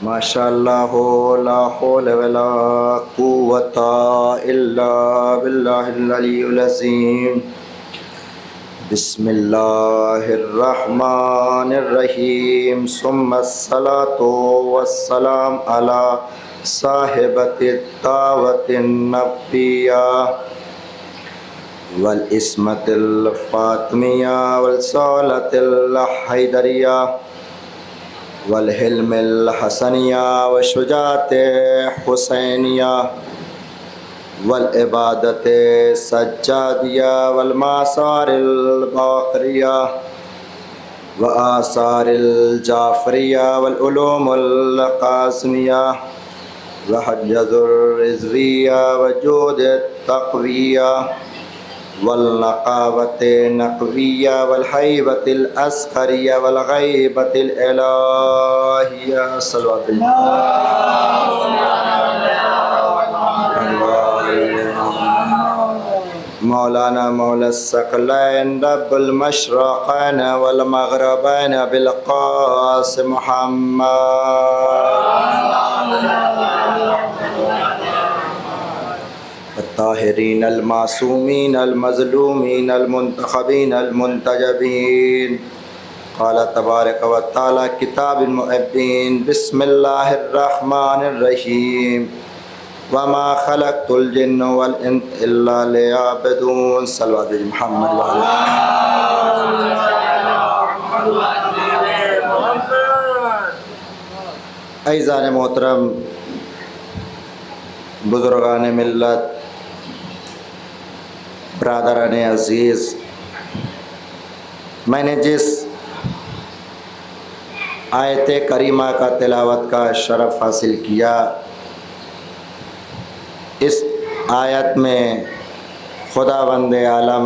ماشاء اللہ لا حول ولا قوت الا باللہ العلی العظیم۔ بسم اللہ الرحمن الرحیم، ثم الصلاۃ والسلام علی صاحبۃ الدعوۃ النبویہ والعصمۃ الفاطمیہ والصولۃ الحیدریہ والحلم الحسنیہ والشجاعت حسینیہ والعبادت سجادیہ والمآثار الباقریہ وآثار الجعفریہ والعلوم القاسمیہ وحجز الرضویہ وجود التقویہ والنقاوت نقویہ والحیبت الاسخریہ والغیبت الالہیہ صلوات مولانا مولا الثقلین رب المشرقین والمغربین بالقاسم محمد الطاہرین المعصومین المظلومین المنتخبین المنتجبین۔ قال تبارک و تعالی کتاب المحبین، بسم اللہ الرحمن الرحیم، وما خلقت الجن والانس الا لیعبدون۔ صلوات محمد وعلی عزیزان محترم، بزرگان ملت، برادران عزیز، میں نے جس آیت کریمہ کا تلاوت کا شرف حاصل کیا، اس آیت میں خداوند عالم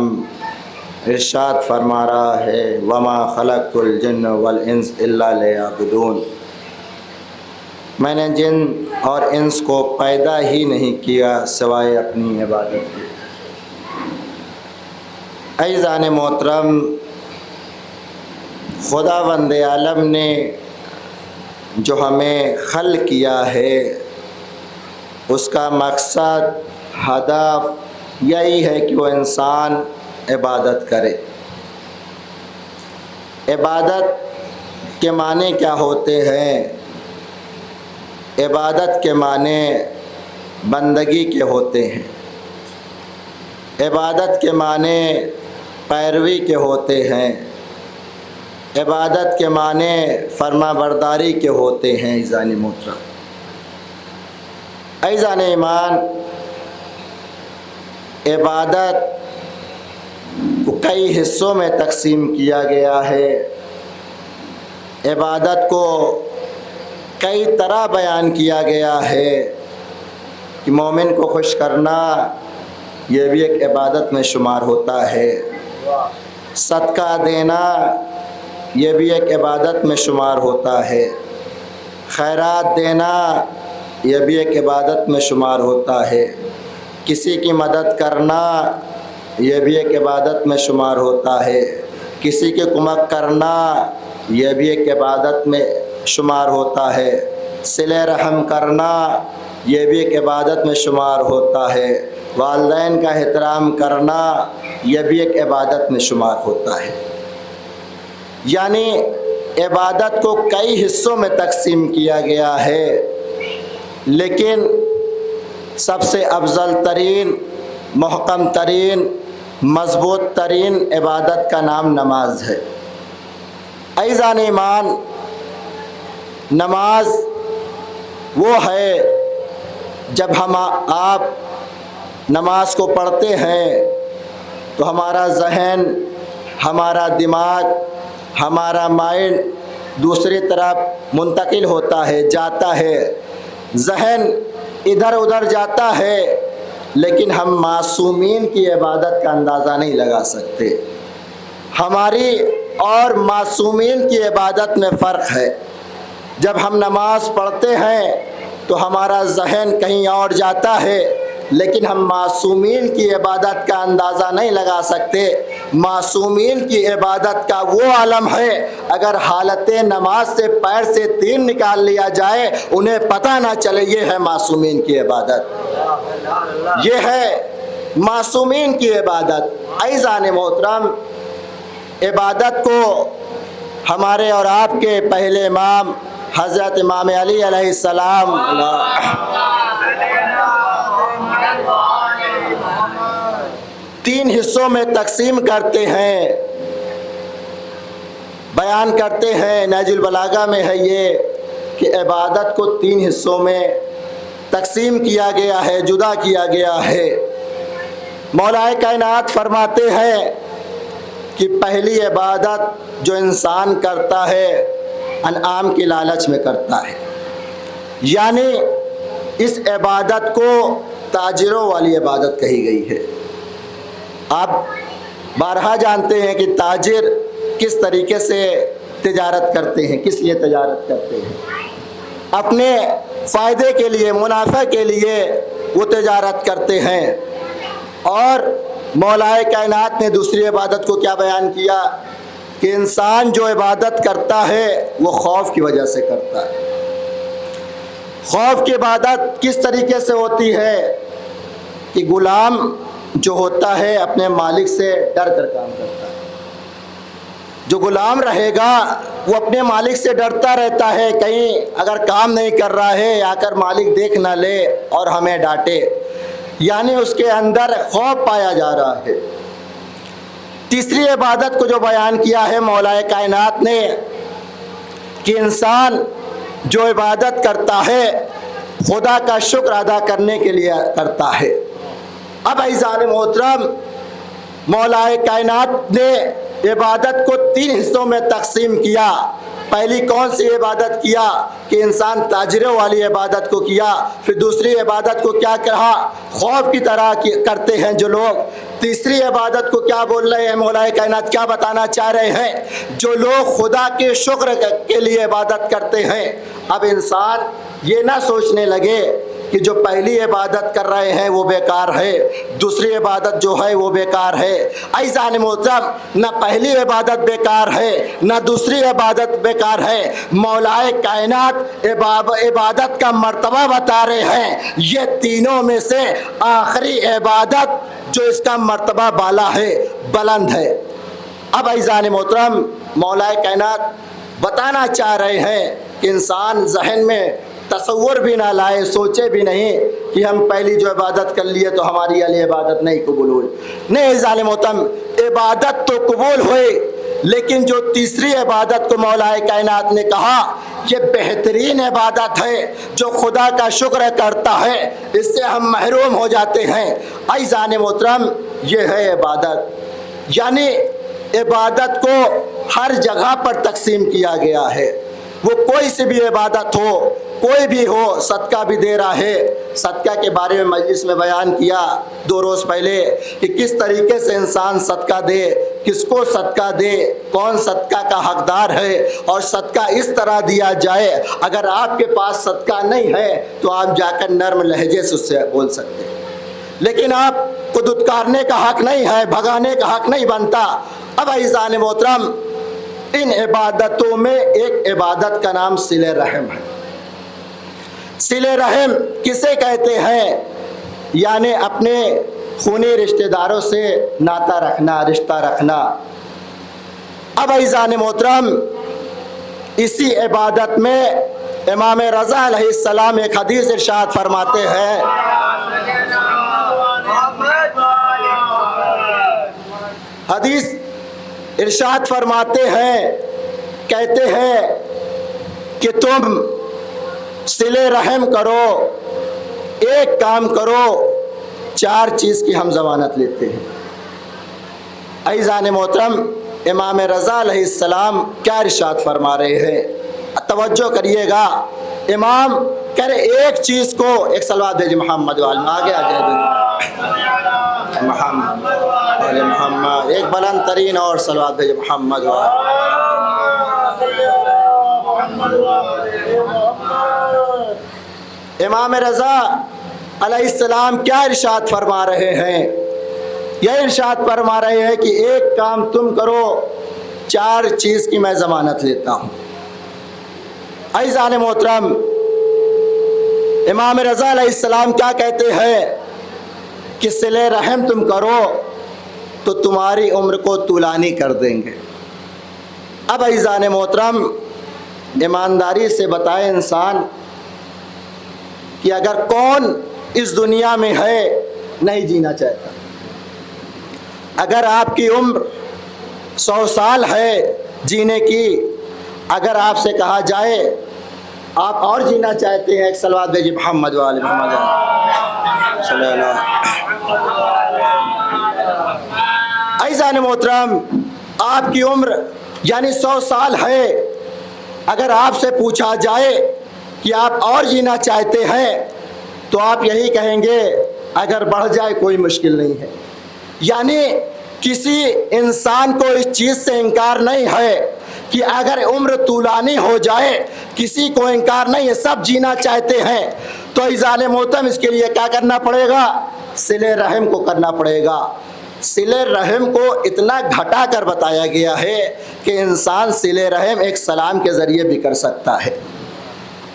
ارشاد فرما رہا ہے وما خلقت الجن والانس الا لیعبدون، میں نے جن اور انس کو پیدا ہی نہیں کیا سوائے اپنی عبادت کے۔ عزیزان محترم، خداوند عالم نے جو ہمیں خلق کیا ہے اس کا مقصد، ہدف یہی ہے کہ وہ انسان عبادت کرے۔ عبادت کے معنی کیا ہوتے ہیں؟ عبادت کے معنی بندگی کے ہوتے ہیں، عبادت کے معنی پیروی کے ہوتے ہیں، عبادت کے معنی فرما برداری کے ہوتے ہیں۔ عزیزان محترم، عزیزان ایمان، عبادت کو کئی حصوں میں تقسیم کیا گیا ہے، عبادت کو کئی طرح بیان کیا گیا ہے کہ مومن کو خوش کرنا یہ بھی ایک عبادت میں شمار ہوتا ہے، صدقہ دینا یہ بھی ایک عبادت میں شمار ہوتا ہے، خیرات دینا یہ بھی ایک عبادت میں شمار ہوتا ہے، کسی کی مدد کرنا یہ بھی ایک عبادت میں شمار ہوتا ہے، کسی کی کمک کرنا یہ بھی ایک عبادت میں شمار ہوتا ہے، صلہ رحم کرنا یہ بھی ایک عبادت میں شمار ہوتا ہے، والدین کا احترام کرنا یہ بھی ایک عبادت میں شمار ہوتا ہے۔ یعنی عبادت کو کئی حصوں میں تقسیم کیا گیا ہے، لیکن سب سے افضل ترین، محکم ترین، مضبوط ترین عبادت کا نام نماز ہے۔ عزیزان ایمان، نماز وہ ہے جب آپ نماز کو پڑھتے ہیں تو ہمارا ذہن، ہمارا دماغ، ہمارا مائنڈ دوسری طرف منتقل ہوتا ہے، جاتا ہے، ذہن ادھر ادھر جاتا ہے، لیکن ہم معصومین کی عبادت کا اندازہ نہیں لگا سکتے۔ ہماری اور معصومین کی عبادت میں فرق ہے۔ جب ہم نماز پڑھتے ہیں تو ہمارا ذہن کہیں اور جاتا ہے، لیکن ہم معصومین کی عبادت کا اندازہ نہیں لگا سکتے۔ معصومین کی عبادت کا وہ عالم ہے، اگر حالت نماز سے پیر سے تین نکال لیا جائے انہیں پتہ نہ چلے، یہ ہے معصومین کی عبادت، یہ ہے معصومین کی عبادت۔ عزیزان محترم، عبادت کو ہمارے اور آپ کے پہلے امام حضرت امام علی علیہ السلام تین حصوں میں تقسیم کرتے ہیں، بیان کرتے ہیں۔ نہج البلاغہ میں ہے یہ کہ عبادت کو تین حصوں میں تقسیم کیا گیا ہے، جدا کیا گیا ہے۔ مولا کائنات فرماتے ہیں کہ پہلی عبادت جو انسان کرتا ہے انعام کے لالچ میں کرتا ہے، یعنی اس عبادت کو تاجروں والی عبادت کہی گئی ہے۔ آپ بارہا جانتے ہیں کہ تاجر کس طریقے سے تجارت کرتے ہیں، کس لیے تجارت کرتے ہیں؟ اپنے فائدے کے لیے، منافع کے لیے وہ تجارت کرتے ہیں۔ اور مولا کائنات نے دوسری عبادت کو کیا بیان کیا کہ انسان جو عبادت کرتا ہے وہ خوف کی وجہ سے کرتا ہے۔ خوف کی عبادت کس طریقے سے ہوتی ہے کہ غلام جو ہوتا ہے اپنے مالک سے ڈر کر کام کرتا ہے۔ جو غلام رہے گا وہ اپنے مالک سے ڈرتا رہتا ہے، کہیں اگر کام نہیں کر رہا ہے آ کر مالک دیکھ نہ لے اور ہمیں ڈانٹے، یعنی اس کے اندر خوف پایا جا رہا ہے۔ تیسری عبادت کو جو بیان کیا ہے مولا کائنات نے کہ انسان جو عبادت کرتا ہے خدا کا شکر ادا کرنے کے لیے کرتا ہے۔ اب عزیزان محترم، مولا کائنات نے عبادت کو تین حصوں میں تقسیم کیا۔ پہلی کون سی عبادت کیا کہ انسان تاجروں والی عبادت کو کیا۔ پھر دوسری عبادت کو کیا کہا؟ خوف کی طرح کرتے ہیں جو لوگ۔ تیسری عبادت کو کیا بول رہے ہیں مولا کائنات، کیا بتانا چاہ رہے ہیں؟ جو لوگ خدا کے شکر کے لیے عبادت کرتے ہیں۔ اب انسان یہ نہ سوچنے لگے کہ جو پہلی عبادت کر رہے ہیں وہ بیکار ہے، دوسری عبادت جو ہے وہ بیکار ہے۔ عزیزان محترم، نہ پہلی عبادت بیکار ہے نہ دوسری عبادت بیکار ہے۔ مولا کائنات عبادت کا مرتبہ بتا رہے ہیں، یہ تینوں میں سے آخری عبادت جو اس کا مرتبہ بالا ہے، بلند ہے۔ اب عزیزان محترم، مولا کائنات بتانا چاہ رہے ہیں کہ انسان ذہن میں تصور بھی نہ لائے، سوچے بھی نہیں کہ ہم پہلی جو عبادت کر لیے تو ہماری علی عبادت نہیں قبول ہوئی۔ نہیں عزیزان محترم، عبادت تو قبول ہوئی، لیکن جو تیسری عبادت کو مولا کائنات نے کہا یہ بہترین عبادت ہے، جو خدا کا شکر کرتا ہے اس سے ہم محروم ہو جاتے ہیں۔ عزیزان محترم، یہ ہے عبادت، یعنی عبادت کو ہر جگہ پر تقسیم کیا گیا ہے۔ وہ کوئی سی بھی عبادت ہو، کوئی بھی ہو، صدقہ بھی دے رہا ہے۔ صدقہ کے بارے میں مجلس میں بیان کیا 2 روز پہلے کہ کس طریقے سے انسان صدقہ دے، کس کو صدقہ دے، کون صدقہ کا حقدار ہے، اور صدقہ اس طرح دیا جائے اگر آپ کے پاس صدقہ نہیں ہے تو آپ جا کر نرم لہجے سے اس سے بول سکتے ہیں، لیکن آپ کو دھتکارنے کا حق نہیں ہے، بھگانے کا حق نہیں بنتا۔ اب عزیزان محترم، ان عبادتوں میں ایک عبادت کا نام صلہ رحم ہے۔ صلہ رحم کسے کہتے ہیں؟ یعنی اپنے خونی رشتہ داروں سے ناتا رکھنا، رشتہ رکھنا۔ اب عزیزان محترم، اسی عبادت میں امام رضا علیہ السلام ایک حدیث ارشاد فرماتے ہیں، حدیث ارشاد فرماتے ہیں، کہتے ہیں کہ تم صلہ رحم کرو، ایک کام کرو، 4 چیز کی ہم ضمانت لیتے ہیں۔ عزیزان محترم، امام رضا علیہ السلام کیا ارشاد فرما رہے ہیں؟ توجہ کریے گا۔ امام کہہ رہے ایک چیز کو، ایک صلوات بھیجے محمد والے، آگے آ جائے محمد والے محمد، ایک بلند ترین اور صلوات بھیجے محمد والے۔ امام رضا علیہ السلام کیا ارشاد فرما رہے ہیں یہ ارشاد فرما رہے ہیں کہ ایک کام تم کرو 4 چیز کی میں ضمانت لیتا ہوں۔ عزیزان محترم، امام رضا علیہ السلام کیا کہتے ہیں کہ صلہ رحم تم کرو تو تمہاری عمر کو طولانی کر دیں گے۔ اب عزیزان محترم، ایمانداری سے بتائے انسان کہ اگر کون اس دنیا میں ہے نہیں جینا چاہتا؟ اگر آپ کی عمر 100 سال ہے جینے کی، اگر آپ سے کہا جائے آپ اور جینا چاہتے ہیں، ایک صلوات بھیجیے محمد وآل محمد صلی اللہ علیہ وسلم۔ عزیزان محترم، آپ کی عمر یعنی 100 سال ہے، اگر آپ سے پوچھا جائے کہ آپ اور جینا چاہتے ہیں تو آپ یہی کہیں گے اگر بڑھ جائے کوئی مشکل نہیں ہے۔ یعنی کسی انسان کو اس چیز سے انکار نہیں ہے کہ اگر عمر طولانی ہو جائے، کسی کو انکار نہیں ہے، سب جینا چاہتے ہیں۔ تو عزیزان محترم، اس کے لیے کیا کرنا پڑے گا؟ صلہ رحم کو کرنا پڑے گا۔ صلہ رحم کو اتنا گھٹا کر بتایا گیا ہے کہ انسان صلہ رحم ایک سلام کے ذریعے بھی کر سکتا ہے۔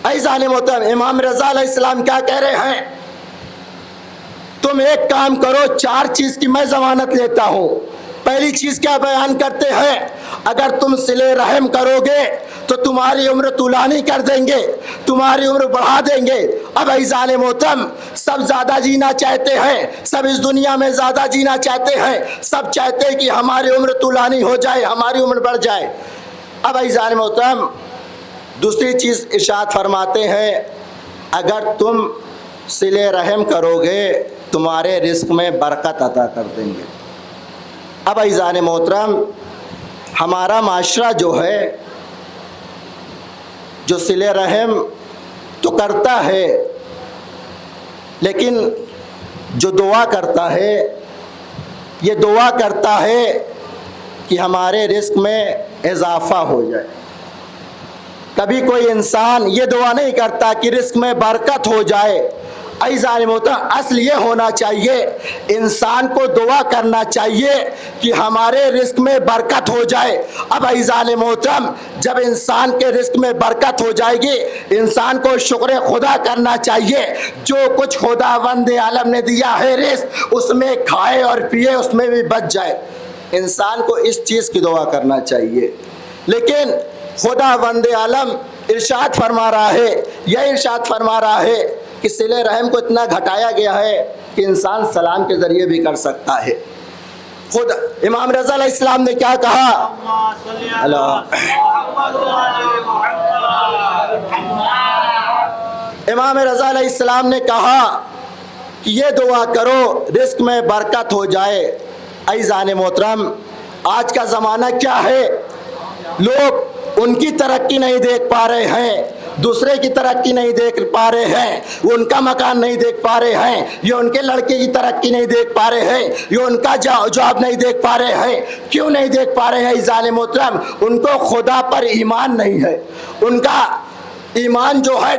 عزیزان محترم، امام رضا علیہ السلام کیا کہہ رہے ہیں؟ تم ایک کام کرو 4 چیز کی میں ضمانت لیتا ہوں۔ پہلی چیز کیا بیان کرتے ہیں؟ اگر تم صلہ رحم کرو گے تو تمہاری عمر طولانی کر دیں گے، تمہاری عمر بڑھا دیں گے۔ اب عزیزان محترم، سب زیادہ جینا چاہتے ہیں، سب اس دنیا میں زیادہ جینا چاہتے ہیں، سب چاہتے ہیں کہ ہماری عمر طولانی ہو جائے، ہماری عمر بڑھ جائے۔ اب عزیزان محترم، دوسری چیز ارشاد فرماتے ہیں اگر تم صلہ رحم کرو گے تمہارے رزق میں برکت عطا کر دیں گے۔ اب عزیزان محترم، ہمارا معاشرہ جو ہے جو صلہ رحم تو کرتا ہے، لیکن جو دعا کرتا ہے یہ دعا کرتا ہے کہ ہمارے رزق میں اضافہ ہو جائے۔ کبھی کوئی انسان یہ دعا نہیں کرتا کہ رزق میں برکت ہو جائے۔ عزیزان محترم، اصل یہ ہونا چاہیے، انسان کو دعا کرنا چاہیے کہ ہمارے رزق میں برکت ہو جائے۔ اب عزیزان محترم، جب انسان کے رزق میں برکت ہو جائے گی، انسان کو شکر خدا کرنا چاہیے۔ جو کچھ خداوند عالم نے دیا ہے رزق، اس میں کھائے اور پیے، اس میں بھی بچ جائے۔ انسان کو اس چیز کی دعا کرنا چاہیے۔ لیکن خداوند عالم ارشاد فرما رہا ہے، یہ ارشاد فرما رہا ہے کہ صلہ رحم کو اتنا گھٹایا گیا ہے کہ انسان سلام کے ذریعے بھی کر سکتا ہے۔ خود امام رضا علیہ السلام نے کیا کہا؟ امام رضا علیہ السلام نے کہا کہ یہ دعا کرو رزق میں برکت ہو جائے۔ عزیزان محترم، آج کا زمانہ کیا ہے؟ لوگ ان کی ترقی نہیں دیکھ پا رہے ہیں، دوسرے کی ترقی نہیں دیکھ پا رہے ہیں، وہ ان کا مکان نہیں دیکھ پا رہے ہیں، یہ ان کے لڑکے کی ترقی نہیں دیکھ پا رہے ہیں، یہ ان کا جاب نہیں دیکھ پا رہے ہیں۔ کیوں نہیں دیکھ پا رہے ہیں عزیزان محترم؟ ان کو خدا پر ایمان نہیں ہے، ان کا ایمان جو ہے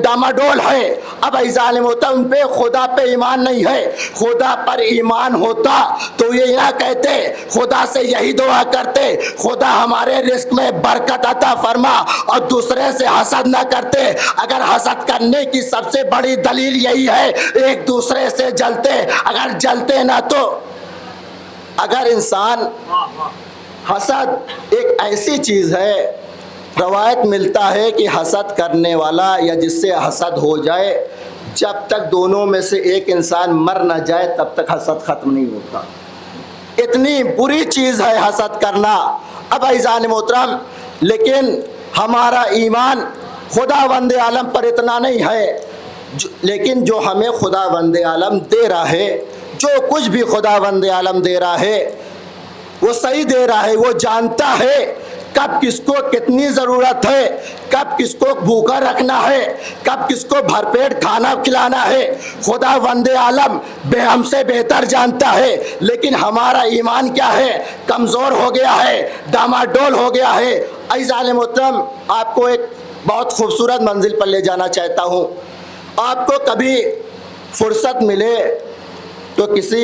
ڈاماڈول ہے۔ اب عزیزان محترم، ان پہ خدا پہ ایمان نہیں ہے۔ خدا پر ایمان ہوتا تو یہ نہ کہتے، خدا سے یہی دعا کرتے خدا ہمارے رزق میں برکت عطا فرما، اور دوسرے سے حسد نہ کرتے۔ اگر حسد کرنے کی سب سے بڑی دلیل یہی ہے ایک دوسرے سے جلتے، اگر جلتے نہ تو اگر انسان حسد ایک ایسی چیز ہے، روایت ملتا ہے کہ حسد کرنے والا یا جس سے حسد ہو جائے، جب تک دونوں میں سے ایک انسان مر نہ جائے تب تک حسد ختم نہیں ہوتا۔ اتنی بری چیز ہے حسد کرنا۔ اب عزیزان محترم، لیکن ہمارا ایمان خداوند عالم پر اتنا نہیں ہے، لیکن جو ہمیں خداوند عالم دے رہا ہے، جو کچھ بھی خداوند عالم دے رہا ہے وہ صحیح دے رہا ہے۔ وہ جانتا ہے کب کس کو کتنی ضرورت ہے، کب کس کو بھوکا رکھنا ہے، کب کس کو بھر پیٹ کھانا کھلانا ہے۔ خداوند عالم ہم سے بہتر جانتا ہے، لیکن ہمارا ایمان کیا ہے؟ کمزور ہو گیا ہے، ڈاماڈول ہو گیا ہے۔ عزیزان محترم، آپ کو ایک بہت خوبصورت منزل پر لے جانا چاہتا ہوں۔ آپ کو کبھی فرصت ملے تو کسی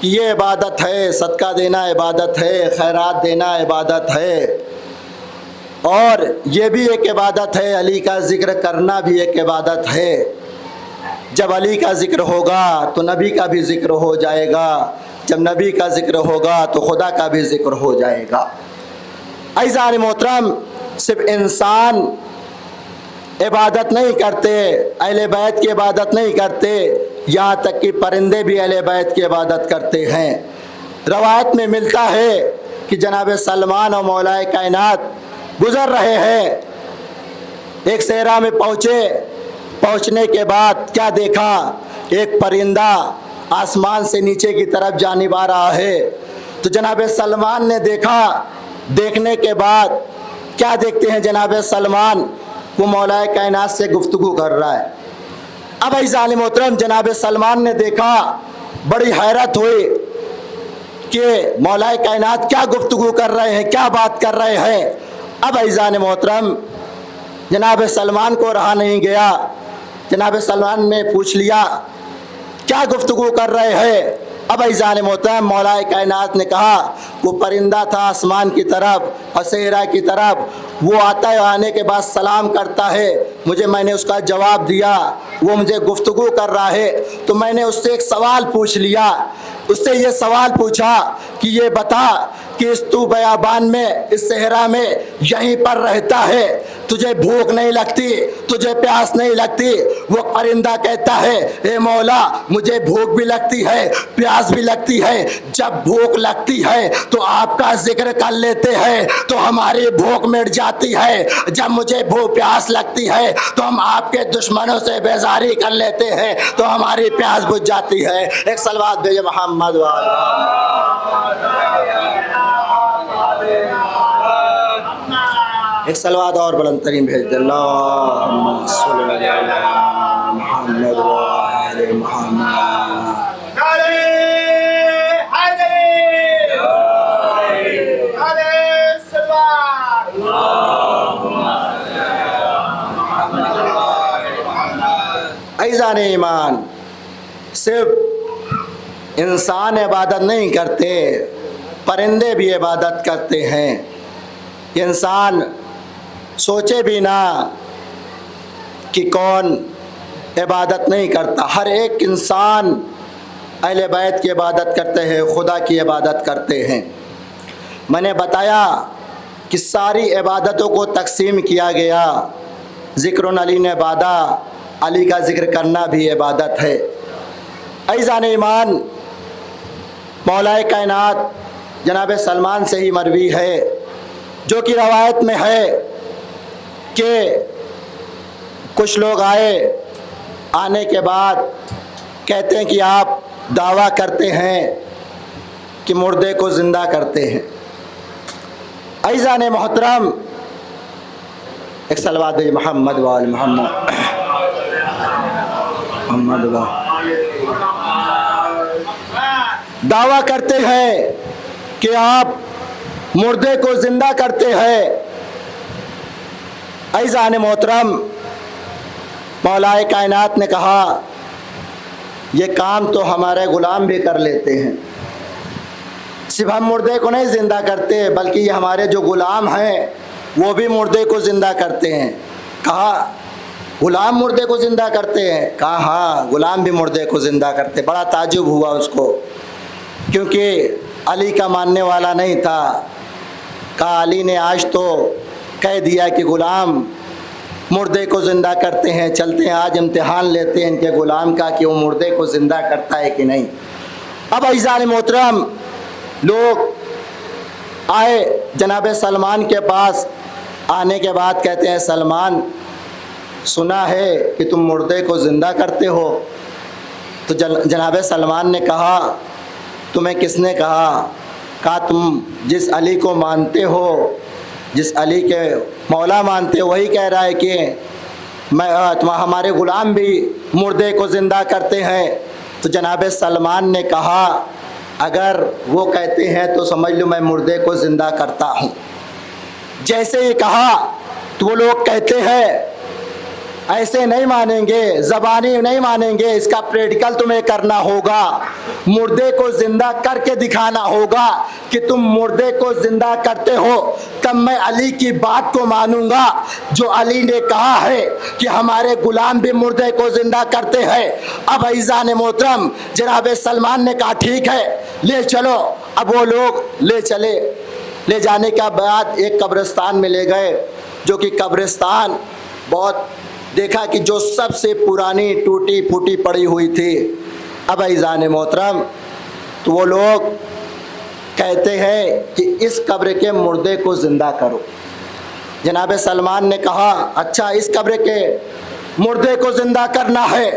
کہ یہ عبادت ہے، صدقہ دینا عبادت ہے، خیرات دینا عبادت ہے، اور یہ بھی ایک عبادت ہے، علی کا ذکر کرنا بھی ایک عبادت ہے۔ جب علی کا ذکر ہوگا تو نبی کا بھی ذکر ہو جائے گا، جب نبی کا ذکر ہوگا تو خدا کا بھی ذکر ہو جائے گا۔ عزیزان محترم، صرف انسان عبادت نہیں کرتے، اہل بیت کی عبادت نہیں کرتے، یہاں تک کہ پرندے بھی اہل بیت کی عبادت کرتے ہیں۔ روایت میں ملتا ہے کہ جناب سلمان اور مولا کائنات گزر رہے ہیں، ایک صحرا میں پہنچنے کے بعد کیا دیکھا؟ ایک پرندہ آسمان سے نیچے کی طرف جانب آ رہا ہے۔ تو جناب سلمان نے دیکھا، دیکھنے کے بعد کیا دیکھتے ہیں جناب سلمان؟ وہ مولا کائنات سے گفتگو کر رہا ہے۔ اب عزیزان محترم، جناب سلمان نے دیکھا، بڑی حیرت ہوئی کہ مولا کائنات کیا گفتگو کر رہے ہیں، کیا بات کر رہے ہیں۔ اب عزیزان محترم، جناب سلمان کو رہا نہیں گیا، جناب سلمان نے پوچھ لیا کیا گفتگو کر رہے ہیں۔ اب عزیزان محترم، مولا کائنات نے کہا وہ پرندہ تھا آسمان کی طرف اور صحرا کی طرف، وہ آتا ہے، آنے کے بعد سلام کرتا ہے، میں نے اس کا جواب دیا، وہ مجھے گفتگو کر رہا ہے، تو میں نے اس سے ایک سوال پوچھ لیا، اس سے یہ سوال پوچھا کہ یہ بتا کہ اس تو بیابان میں، اس صحرا میں یہیں پر رہتا ہے، تجھے بھوک نہیں لگتی، تجھے پیاس نہیں لگتی؟ وہ پرندہ کہتا ہے اے مولا، مجھے بھوک بھی لگتی ہے، پیاس بھی لگتی ہے، جب بھوک لگتی ہے تو آپ کا ذکر کر لیتے ہیں تو ہماری بھوک مٹ جاتی ہے، جب مجھے پیاس لگتی ہے تو ہم آپ کے دشمنوں سے بیزاری کر لیتے ہیں تو ہماری پیاس بجھ جاتی ہے۔ ایک صلوات بھیجے محمد والے۔ ایک صلوات اور بلند ترین بھیج دے، اللہم صلی علی محمد وآل محمد۔ عزیزان ایمان، صرف انسان عبادت نہیں کرتے، پرندے بھی عبادت کرتے ہیں۔ انسان سوچے بھی نہ کہ کون عبادت نہیں کرتا، ہر ایک انسان اہل بیت کی عبادت کرتے ہیں، خدا کی عبادت کرتے ہیں۔ میں نے بتایا کہ ساری عبادتوں کو تقسیم کیا گیا، ذکر علی نے عبادہ، علی کا ذکر کرنا بھی عبادت ہے۔ عزیزان ایمان، مولا کائنات جناب سلمان سے ہی مروی ہے، جو کہ روایت میں ہے کہ کچھ لوگ آنے کے بعد کہتے ہیں کہ آپ دعویٰ کرتے ہیں کہ مردے کو زندہ کرتے ہیں۔ عزیزان محترم، ایک صلوات بھیجے محمد وآل محمد۔ دعویٰ کرتے ہیں کہ آپ مردے کو زندہ کرتے ہیں۔ عزیزان محترم، مولا کائنات نے کہا یہ کام تو ہمارے غلام بھی کر لیتے ہیں، صرف ہم مردے کو نہیں زندہ کرتے بلکہ یہ ہمارے جو غلام ہیں وہ بھی مردے کو زندہ کرتے ہیں۔ کہا غلام مردے کو زندہ کرتے ہیں؟ کہا ہاں، غلام بھی مردے کو زندہ کرتے۔ بڑا تعجب ہوا اس کو، کیونکہ علی کا ماننے والا نہیں تھا۔ کہا علی نے آج تو کہہ دیا کہ غلام مردے کو زندہ کرتے ہیں، چلتے ہیں آج امتحان لیتے ہیں ان کے غلام کا کہ وہ مردے کو زندہ کرتا ہے کہ نہیں۔ اب عزیزان محترم، لوگ آئے جناب سلمان کے پاس، آنے کے بعد کہتے ہیں سلمان سنا ہے کہ تم مردے کو زندہ کرتے ہو۔ تو جناب سلمان نے کہا تمہیں کس نے کہا؟ کہا تم جس علی کو مانتے ہو، جس علی کے مولا مانتے ہو، وہی کہہ رہا ہے کہ ہمارے غلام بھی مردے کو زندہ کرتے ہیں۔ تو جناب سلمان نے کہا اگر وہ کہتے ہیں تو سمجھ لو میں مردے کو زندہ کرتا ہوں۔ جیسے ہی کہا تو وہ لوگ کہتے ہیں ایسے نہیں مانیں گے، زبانی نہیں مانیں گے، اس کا پریکٹیکل تمہیں کرنا ہوگا، مردے کو زندہ کر کے دکھانا ہوگا کہ تم مردے کو زندہ کرتے ہو، تب میں علی کی بات کو مانوں گا جو علی نے کہا ہے کہ ہمارے غلام بھی مردے کو زندہ کرتے ہیں۔ اب عزیزان محترم، جناب سلمان نے کہا ٹھیک ہے لے چلو۔ اب وہ لوگ لے چلے، لے جانے کے بعد ایک قبرستان میں لے گئے، جو کہ قبرستان بہت دیکھا کہ جو سب سے پرانی ٹوٹی پھوٹی پڑی ہوئی تھی۔ اب عزیزان محترم، تو وہ لوگ کہتے ہیں کہ اس قبر کے مردے کو زندہ کرو۔ جناب سلمان نے کہا اچھا اس قبر کے مردے کو زندہ کرنا ہے۔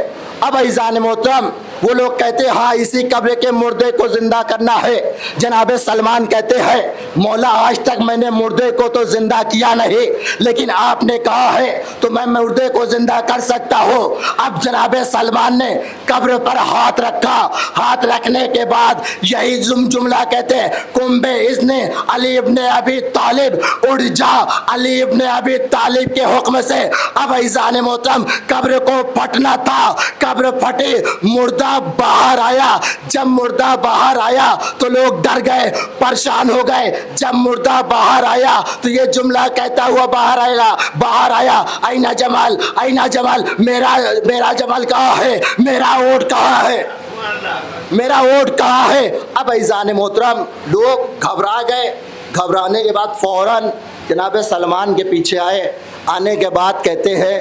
اب عزیزان محترم، وہ لوگ کہتے ہیں ہاں اسی قبر کے مردے کو زندہ کرنا ہے۔ جناب سلمان کہتے ہیں مولا آج تک میں نے مردے کو تو زندہ کیا نہیں، لیکن آپ نے کہا ہے تو میں مردے کو زندہ کر سکتا ہوں۔ اب جناب سلمان نے قبر پر ہاتھ رکھا، ہاتھ رکھنے کے بعد یہی جملہ کہتے ہیں کم بے اذن علی ابن ابی طالب، اڑ جا علی ابن ابی طالب کے حکم سے۔ اب عزیزان محترم، قبر کو پھٹنا تھا، قبر پھٹی، مردہ باہر آیا۔ جب مردہ باہر آیا تو لوگ ڈر گئے، پریشان ہو گئے۔ جب مردہ باہر آیا تو یہ جملہ کہتا ہوا باہر آیا اینا جمال، اینا جمال، میرا جمال کہاں ہے، میرا اونٹ کہاں ہے، میرا اونٹ کہاں ہے۔ اب عزیزان محترم لوگ گھبرا گئے، گھبرانے کے بعد فوراً جناب سلمان کے پیچھے آئے۔ آنے کے بعد کہتے ہیں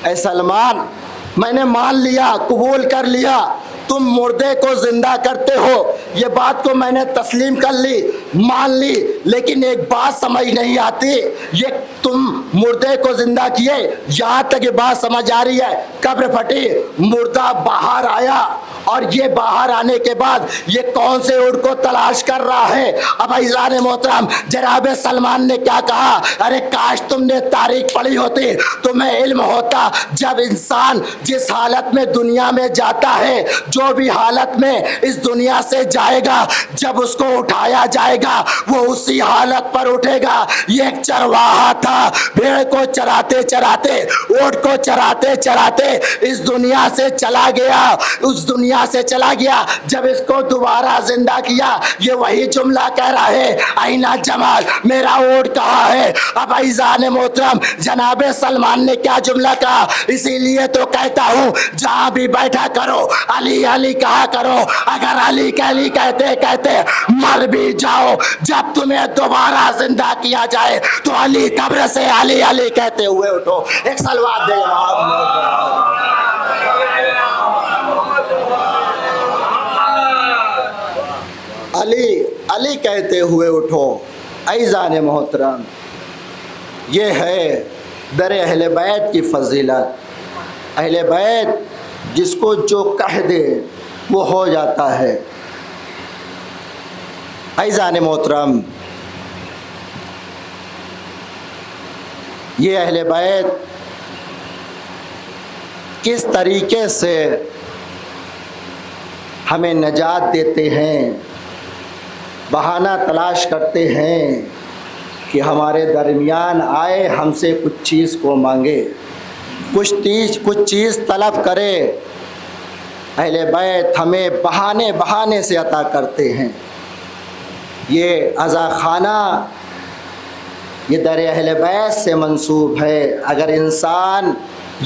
اے سلمان، میں نے مان لیا، قبول کر لیا، تم مردے کو زندہ کرتے ہو، یہ بات کو میں نے تسلیم کر لی، مان لی، لیکن ایک بات سمجھ نہیں آتی، یہ تم مردے کو زندہ کیے، یہاں تک یہ بات سمجھ آ رہی ہے، قبر پھٹی، مردہ باہر آیا، اور یہ باہر آنے کے بعد یہ کون سے اونٹ کو تلاش کر رہا ہے۔ اب عزیزان محترم، جناب سلمان نے کیا کہا، ارے کاش تم نے تاریخ پڑھی ہوتی، تمہیں علم ہوتا جب انسان جس حالت میں دنیا میں جاتا ہے، جو بھی حالت میں اس دنیا سے جائے گا، جب اس کو اٹھایا جائے گا وہ اسی حالت پر اٹھے گا۔ یہ ایک چرواہا تھا، بھیڑ کو چراتے چراتے، اونٹ کو چراتے چراتے اس دنیا سے چلا گیا، اس دنیا سے چلا گیا، جب اس کو دوبارہ زندہ کیا یہ وہی جملہ کہہ رہا ہے اینا جمال، میرا اونٹ کہاں ہے۔ اب عزیزان محترم، جناب سلمان نے کیا جملہ کہا، اسی لیے تو کہتا ہوں جہاں بھی بیٹھا کرو علی علی کہا کرو، اگر علی علی کہتے کہتے مر بھی جاؤ، جب تمہیں دوبارہ زندہ کیا جائے تو علی قبر سے علی علی کہتے ہوئے اٹھو۔ ایک سلوات دے علی علی کہتے ہوئے اٹھو۔ عزیزان محترم، یہ ہے در اہل بیت کی فضیلت۔ اہل بیت جس کو جو کہہ دے وہ ہو جاتا ہے۔ عزیزان محترم، یہ اہل بیت کس طریقے سے ہمیں نجات دیتے ہیں، بہانہ تلاش کرتے ہیں کہ ہمارے درمیان آئے، ہم سے کچھ چیز کو مانگے، کچھ چیز طلب کرے۔ اہل بیت ہمیں بہانے سے عطا کرتے ہیں۔ یہ عزا خانہ یہ در اہل بیت سے منسوب ہے۔ اگر انسان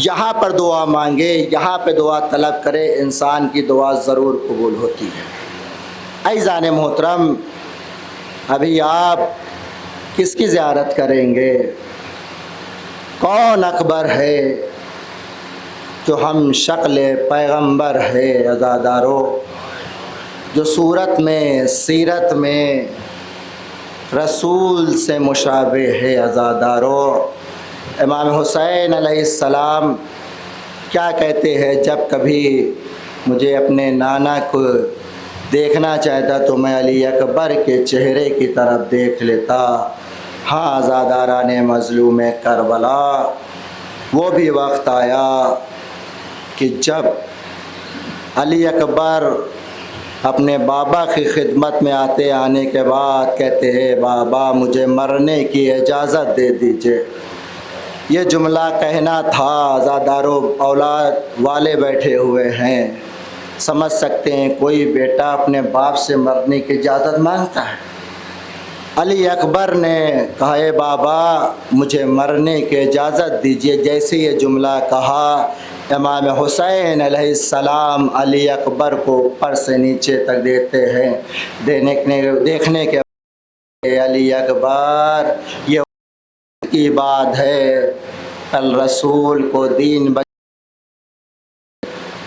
یہاں پر دعا مانگے، یہاں پہ دعا طلب کرے، انسان کی دعا ضرور قبول ہوتی ہے۔ عزیزان محترم، ابھی آپ کس کی زیارت کریں گے؟ کون اکبر ہے جو ہم شکل پیغمبر ہے عزادارو، جو صورت میں سیرت میں رسول سے مشابہ ہے عزادارو۔ امام حسین علیہ السلام کیا کہتے ہیں، جب کبھی مجھے اپنے نانا کو دیکھنا چاہتا تو میں علی اکبر کے چہرے کی طرف دیکھ لیتا۔ ہاں عزاداران مظلوم کربلا، وہ بھی وقت آیا کہ جب علی اکبر اپنے بابا کی خدمت میں آنے کے بعد کہتے ہیں بابا مجھے مرنے کی اجازت دے دیجئے۔ یہ جملہ کہنا تھا، عزادارو اولاد والے بیٹھے ہوئے ہیں، سمجھ سکتے ہیں کوئی بیٹا اپنے باپ سے مرنے کی اجازت مانگتا ہے؟ علی اکبر نے کہا اے بابا مجھے مرنے کی اجازت دیجیے۔ جیسے یہ جملہ کہا امام حسین علیہ السلام علی اکبر کو اوپر سے نیچے تک دیتے ہیں، دیکھنے کے علی اکبر یہ کی بات ہے، کل رسول کو دین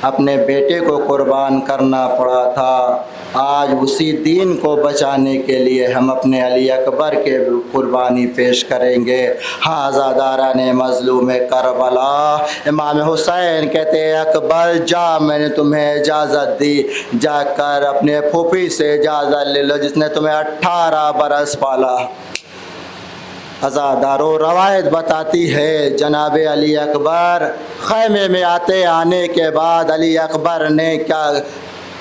اپنے بیٹے کو قربان کرنا پڑا تھا، آج اسی دین کو بچانے کے لیے ہم اپنے علی اکبر کے قربانی پیش کریں گے۔ ہاں عزاداران مظلوم کربلا، امام حسین کہتے ہیں اکبر جا، میں نے تمہیں اجازت دی، جا کر اپنے پھوپھی سے اجازت لے لو جس نے تمہیں 18 برس پالا۔ عزادارو روایت بتاتی ہے جناب علی اکبر خیمے میں آنے کے بعد علی اکبر نے کیا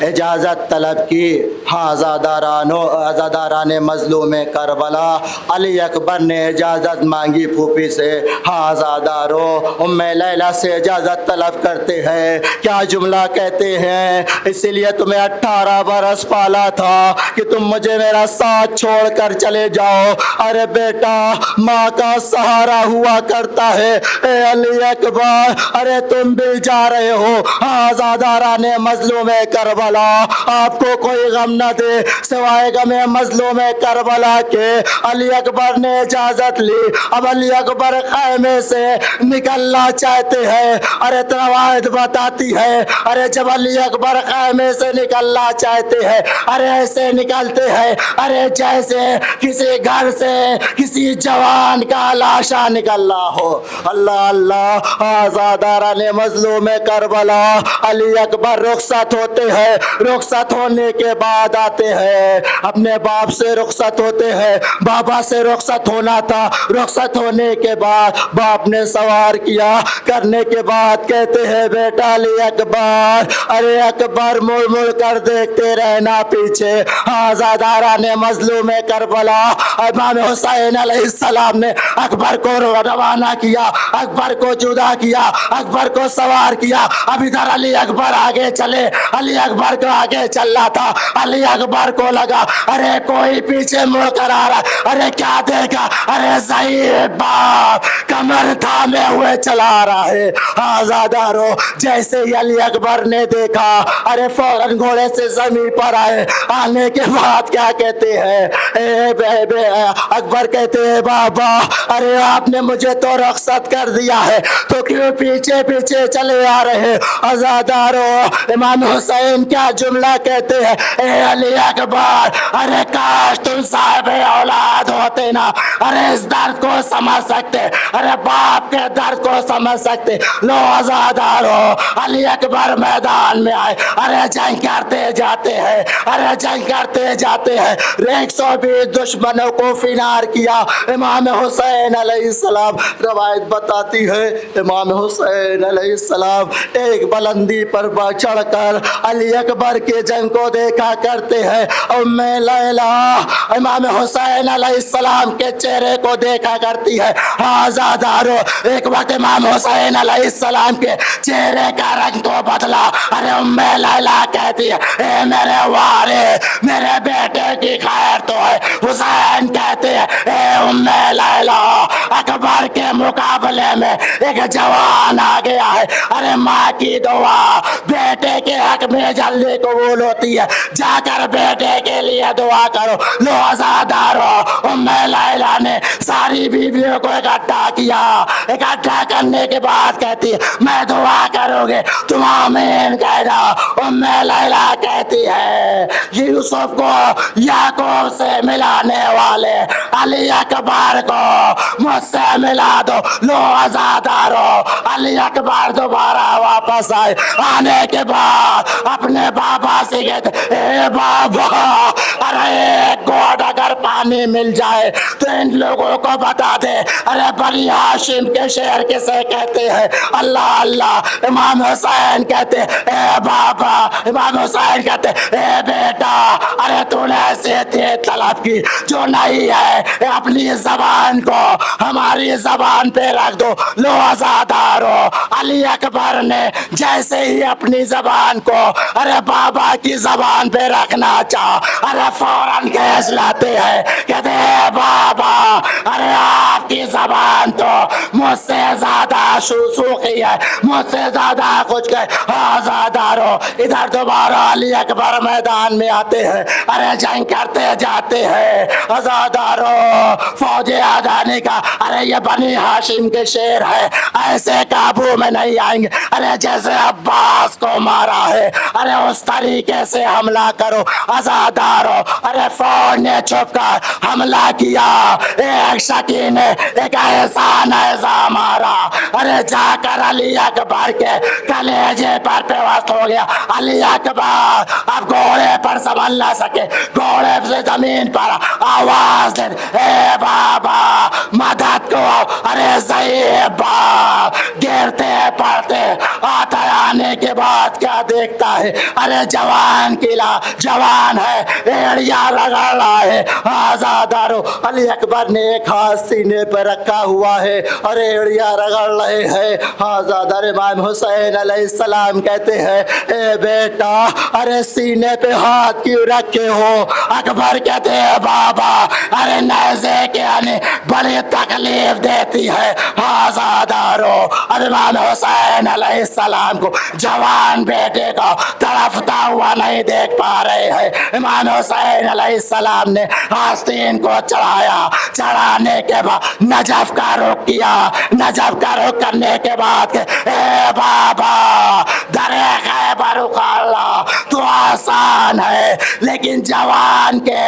اجازت طلب کی؟ ہاں عزاداران مظلوم کربلا، علی اکبر نے اجازت مانگی پھوپھی سے۔ ہاں عزادارو ام لیلہ سے اجازت طلب کرتے ہیں، کیا جملہ کہتے ہیں؟ اسی لیے تمہیں 18 برس پالا تھا کہ تم مجھے میرا ساتھ چھوڑ کر چلے جاؤ۔ ارے بیٹا ماں کا سہارا ہوا کرتا ہے، اے علی اکبر ارے تم بھی جا رہے ہو۔ ہاں عزاداران مظلوم کربلا، آپ کو کوئی غم نہ دے سوائے غم مظلوم کربلا کے۔ علی اکبر نے اجازت لی، اب علی اکبر خیمے سے نکلنا چاہتے ہیں۔ ارے روایت بتاتی ہے ارے جب علی اکبر خیمے سے نکلنا چاہتے ہیں ارے ایسے نکلتے ہیں ارے جیسے کسی گھر سے کسی جوان کا لاشا نکلنا ہو۔ اللہ اللہ، عزاداران مظلوم کربلا، علی اکبر رخصت ہوتے ہیں، رخصت ہونے کے بعد آتے ہیں اپنے باپ سے رخصت ہوتے ہیں، بابا سے رخصت ہونا تھا، رخصت ہونے کے بعد باپ نے سوار کیا کرنے کے بعد کہتے ہیں بیٹا علی اکبر ارے اکبر مڑ مڑ کر دیکھتے رہنا پیچھے۔ عزاداران مظلوم کربلا، امام حسین علیہ السلام نے اکبر کو روانہ کیا، اکبر کو جدا کیا، اکبر کو سوار کیا۔ اب ادھر علی اکبر آگے چلے، علی اکبر کو آگے چلنا تھا، علی اکبر کو لگا ارے کوئی پیچھے مڑ کر آ رہا، ارے کیا دیکھا، ارے ضعیف باپ کمر تھامے ہوئے چلا رہا ہے۔ عزادارو جیسے ہی علی اکبر نے دیکھا ارے فوراً گھوڑے سے زمین پر آئے، آنے کے بعد کیا کہتے ہیں اکبر کہتے ہیں بابا ارے آپ نے مجھے تو رخصت کر دیا ہے تو کیوں پیچھے پیچھے چلے آ رہے؟ عزادارو امام حسین کیا جملہ کہتے ہیں اے علی اکبر ارے کاش تم صاحب اولاد ہوتے نا، ارے اس درد کو سمجھ سکتے، ارے باپ کے درد کو سمجھ سکتے۔ لو عزادارو علی اکبر میدان میں آئے، ارے جنگ کرتے جاتے ہیں، ارے جنگ کرتے جاتے ہیں، 120 دشمنوں کو فنار کیا۔ امام حسین علیہ السلام روایت بتاتی ہے امام حسین علیہ السلام ایک بلندی پر چڑھ کر علی اکبر کے جنگ کو دیکھا کرتے ہیں۔ ام لیلہ امام حسین علیہ السلام کے چہرے کو دیکھا کرتی ہے۔ عزادارو ایک وقت امام حسین علیہ السلام کے چہرے کا رنگ تو بدلا، ارے ام لیلہ کہتی ہے اے میرے وارث میرے بیٹے کی خیر تو ہے۔ حسین کہتے ہیں اے ام لیلہ اکبر کے مقابلے میں ایک جوان آ گیا ہے، ارے ماں کی دعا بیٹے کے حق میں جلدی قبول ہوتی ہے، جا کر بیٹے کے لیے دعا کرو۔ لو عزادارو ام لیلہ نے ساری بیویوں کو اکٹھا کیا، اکٹھا کرنے کے بعد کہتی ہے میں دعا کروں گے تم آمین کہنا۔ ام لیلہ کہتی ہے یوسف کو یعقوب سے ملانے والے علی اکبر کو مجھ سے ملا دو۔ لو عزادارو علی اکبر دوبارہ واپس آئے، آنے کے بعد اپنے بابا سے کہتے اے بابا ارے ایک گھونٹ اگر پانی پانی مل جائے تو ان لوگوں کو بتا دے ارے بنی ہاشم کے شعر کسے کہتے ہیں؟ اللہ اللہ۔ امام حسین کہتے اے بابا، امام حسین کہتے اے بیٹا، ارے تو نے ایسے طلب کی جو نہیں ہے، اپنی زبان کو ہماری زبان پہ رکھ دو، لو آزادارو۔ علی اکبر نے جیسے ہی اپنی زبان کو ارے بابا کی زبان پہ رکھنا چاہا، ارے فوراً کیس لاتے ہیں، کہتے ہیں بابا ارے آپ کی زبان تو مجھ سے زیادہ سوکھی ہے، مجھ سے زیادہ کچھ کہ آزادارو۔ ادھر دوبارہ علی اکبر میدان میں آتے ہیں، ارے جنگ کرتے جاتے ہیں، آزادارو فوج آزادی کا، ارے یہ بنی ہاشم کے شیر ہے، ایسے قابو میں نہیں آئیں گے، ارے جیسے عباس کو مارا ہے ارے اس طریقے سے حملہ کرو آزادارو۔ ارے فوج نے چھپ کر حملہ کیا، ایک شکی نے ایک ایسا نیزہ مارا، ارے جا کر علی اکبر کے کلیجے پر پیوست ہو گیا۔ علی اکبر اب گھوڑے پر سنبھل نہ سکے، گھوڑے سے زمین پر آواز دے اے بابا مدد کو، ارے ضعیف باپ گرتے پڑتے آتا آنے کے بعد کیا دیکھتا ہے، ارے جوان قلعہ جوان ہے، ایڑیا رگڑ رہا ہے آزادارو۔ علی اکبر نے ایک ہاتھ سینے پہ رکھا ہوا ہے اور ایڑیا رگڑ رہے ہیں آزادار۔ امام حسین علیہ السلام کہتے ہیں اے بیٹا ارے سینے پہ ہاتھ کیوں رکھے ہو؟ اکبر کہتے ہیں بابا ارے نیزے کے آنے بڑی تکلیف دیتی ہے آزادارو۔ اور امام حسین علیہ السلام کو جوان بیٹے کو تڑپتا ہوا نہیں دیکھ پا رہے ہیں۔ امام حسین علیہ السلام نے آستین کو چڑھایا، چڑھانے کے بعد نجف کا رخ کیا، نجف کا رخ کرنے کے بعد اے بابا درے خیبر اکھاڑنا تو آسان ہے لیکن جوان کے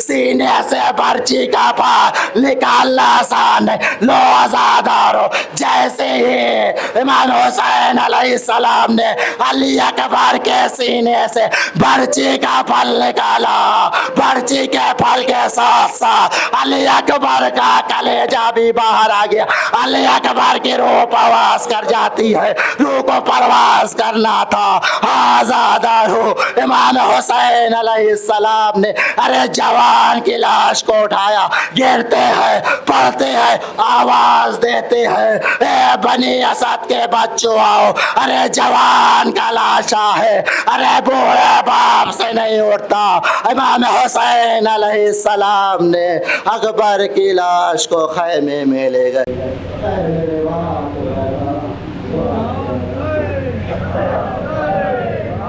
سینے سے برچی کا پار نکالنا آسان ہے۔ لو آزادارو جیسے ہی امام حسین علیہ السلام نے علی اکبر کے سینے سے برچی کا پھل نکالا، برچی کے پھل کے ساتھ ساتھ علی اکبر کا کلیجہ بھی باہر آ گیا۔ علی اکبر کی روح پرواز کر جاتی ہے، روح کو پرواز کرنا تھا آزادارو۔ امام حسین علیہ السلام نے ارے جوان کی لاش کو اٹھایا، گرتے ہیں پڑھتے ہیں آواز دیتے ہیں اے بنی اسد کے بچوں آؤ، ارے جوان کا لاشا ہے، ارے بوڑھے باپ سے نہیں اٹھتا۔ امام حسین علیہ السلام نے اکبر کی لاش کو خیمے میں لے گئے۔